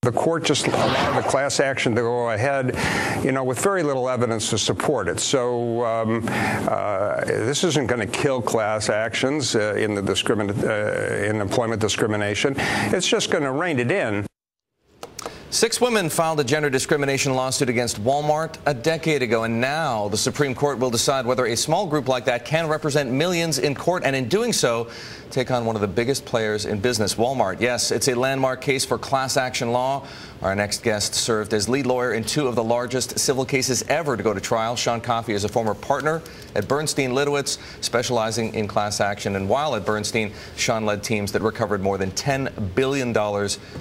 The court just allowed the class action to go ahead, with very little evidence to support it. So this isn't going to kill class actions in employment discrimination. It's just going to rein it in. 6 women filed a gender discrimination lawsuit against Walmart a decade ago, and now the Supreme Court will decide whether a small group like that can represent millions in court, and in doing so, take on one of the biggest players in business, Walmart. Yes, it's a landmark case for class action law. Our next guest served as lead lawyer in 2 of the largest civil cases ever to go to trial. Sean Coffey is a former partner at Bernstein Litowitz, specializing in class action. And while at Bernstein, Sean led teams that recovered more than $10 billion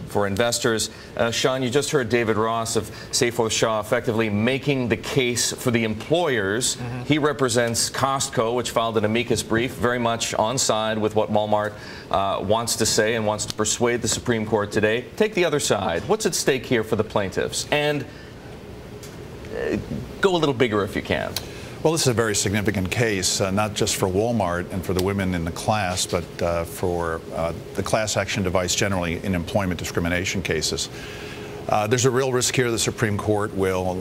for investors. Sean, you just heard David Ross of Seyfarth Shaw effectively making the case for the employers. He represents Costco, which filed an amicus brief, very much on side with what Walmart wants to say and wants to persuade the Supreme Court today. Take the other side. What's at stake here for the plaintiffs? And go a little bigger if you can. Well, this is a very significant case, not just for Walmart and for the women in the class, but for the class action device generally in employment discrimination cases. There's a real risk here the Supreme Court will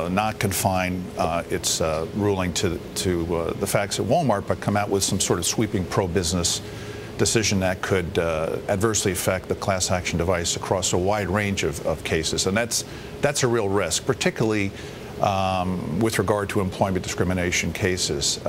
not confine its ruling to the facts at Walmart, but come out with some sort of sweeping pro-business decision that could adversely affect the class action device across a wide range of cases. And that's a real risk, particularly with regard to employment discrimination cases.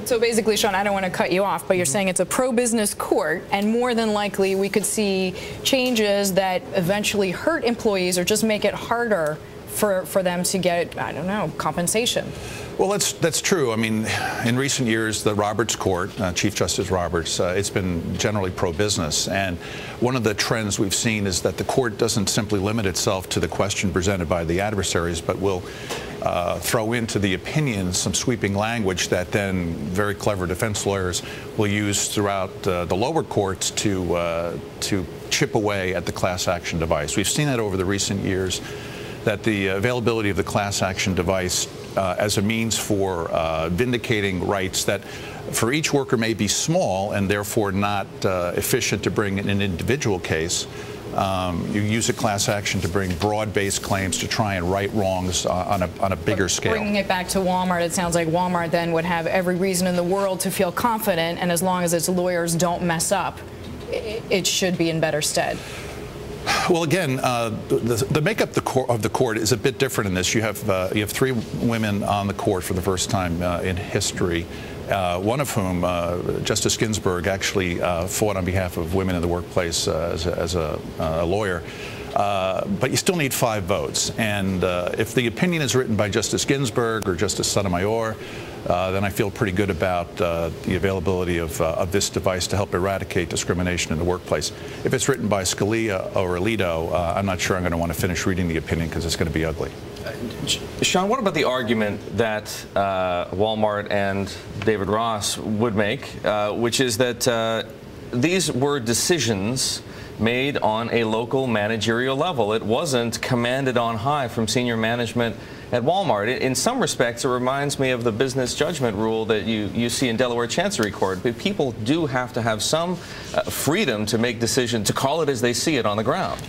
So basically, Sean, I don't want to cut you off, but you're saying it's a pro-business court, and more than likely we could see changes that eventually hurt employees or just make it harder for them to get, I don't know, compensation. Well, that's true. I mean, in recent years, the Roberts Court, Chief Justice Roberts, it's been generally pro-business. And one of the trends we've seen is that the court doesn't simply limit itself to the question presented by the adversaries, but will throw into the opinions some sweeping language that then very clever defense lawyers will use throughout the lower courts to chip away at the class action device. We've seen that over the recent years, that the availability of the class action device as a means for vindicating rights that for each worker may be small and therefore not efficient to bring in an individual case. You use a class action to bring broad-based claims to try and right wrongs on a bigger scale. Bringing it back to Walmart, it sounds like Walmart then would have every reason in the world to feel confident, and as long as its lawyers don't mess up, it should be in better stead. Well, again, the makeup of the court is a bit different in this. You have 3 women on the court for the first time in history, one of whom, Justice Ginsburg, actually fought on behalf of women in the workplace as a lawyer. But you still need 5 votes. And if the opinion is written by Justice Ginsburg or Justice Sotomayor, then I feel pretty good about the availability of this device to help eradicate discrimination in the workplace. If it's written by Scalia or Alito, I'm not sure I'm going to want to finish reading the opinion because it's going to be ugly. Sean, what about the argument that Walmart and David Ross would make, which is that these were decisions made on a local managerial level? It wasn't commanded on high from senior management at Walmart. In some respects, it reminds me of the business judgment rule that you see in Delaware Chancery Court. But people do have to have some freedom to make decisions, to call it as they see it on the ground.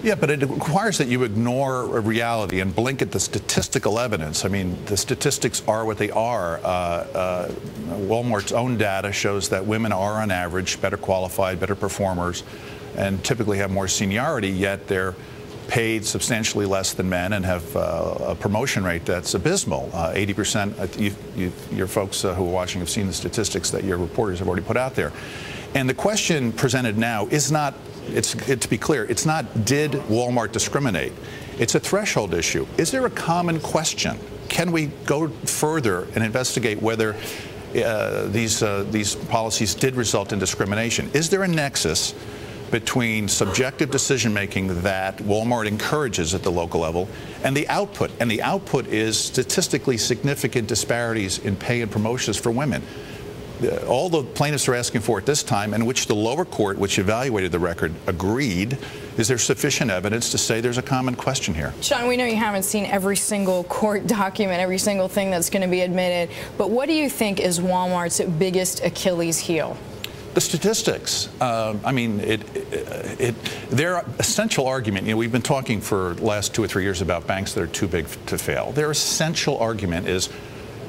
Yeah, but it requires that you ignore reality and blink at the statistical evidence. I mean, the statistics are what they are. Walmart's own data shows that women are, on average, better qualified, better performers, and typically have more seniority, yet they're paid substantially less than men and have a promotion rate that's abysmal. 80%, your folks who are watching have seen the statistics that your reporters have already put out there. And the question presented now is not, to be clear, it's not did Walmart discriminate. It's a threshold issue. Is there a common question? Can we go further and investigate whether these policies did result in discrimination? Is there a nexus between subjective decision-making that Walmart encourages at the local level and the output? And the output is statistically significant disparities in pay and promotions for women. All the plaintiffs are asking for at this time, and which the lower court, which evaluated the record, agreed, is there sufficient evidence to say there's a common question here? Sean, we know you haven't seen every single court document, every single thing that's going to be admitted, but what do you think is Walmart's biggest Achilles heel? The statistics. I mean, their essential argument, you know, we've been talking for the last 2 or 3 years about banks that are too big to fail. Their essential argument is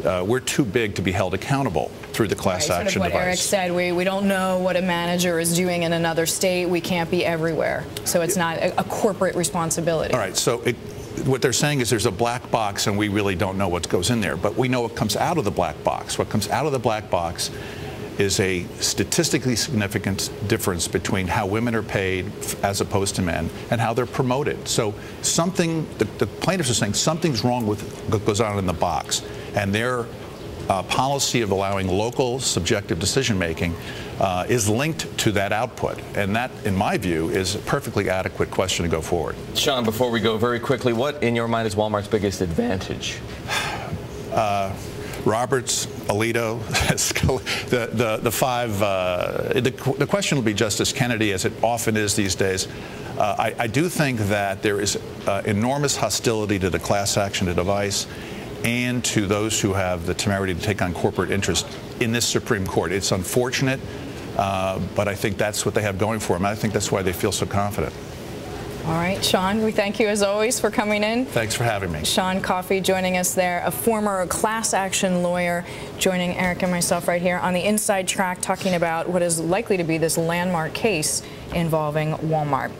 we're too big to be held accountable through the class action sort of what device. Erik said, we don't know what a manager is doing in another state. We can't be everywhere. So it's not a corporate responsibility. All right, so what they're saying is there's a black box and we really don't know what goes in there, but we know what comes out of the black box. What comes out of the black box is a statistically significant difference between how women are paid as opposed to men and how they're promoted. So something, the plaintiffs are saying something's wrong with what goes on in the box, and their policy of allowing local subjective decision-making is linked to that output. And that, in my view, is a perfectly adequate question to go forward. Sean, before we go, very quickly, what in your mind is Walmart's biggest advantage? Roberts, Alito, the five. The question will be Justice Kennedy, as it often is these days. I do think that there is enormous hostility to the class action device and to those who have the temerity to take on corporate interest in this Supreme Court. It's unfortunate, but I think that's what they have going for them. I think that's why they feel so confident. All right, Sean, we thank you as always for coming in. Thanks for having me. Sean Coffey joining us there, a former class action lawyer, joining Erik and myself right here on the Inside Track, talking about what is likely to be this landmark case involving Walmart.